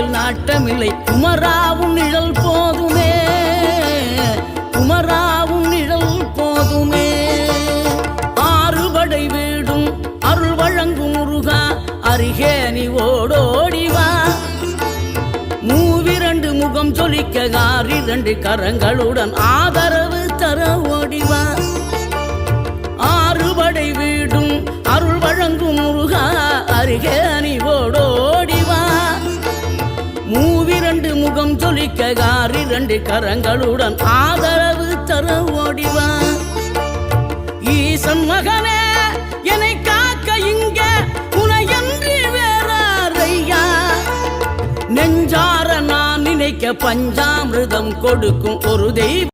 வாழ்க்கையில் நாட்டமில்லை. குமராவும் நிழல் போதுமே, குமராவும் நிழல் போதுமே. ஆறுபடை வீடும் அருள் வழங்கும் முருகா, அருகே நீ ஓடோடிவா. மூவிரண்டு முகம் சொலிக்க ஆறிரண்டு கரங்களுடன் ஆதரவு தர ஓடிவா. ஆறுபடை வீடும் அருள் வழங்கும் முருகா, அருகே நீ ஓடோடிவா. மூவிரண்டு முகம் சொலிக்க ஆறிரண்டு கரங்களுடன் ஆதரவு தர ஓடிவா. ஈசன் மகனே என்னை காக்க இங்க உனையன்றி வேறாரையா. நெஞ்சார நான் நினைக்க பஞ்சாமிர்தம் கொடுக்கும் ஒரு தெய்வம்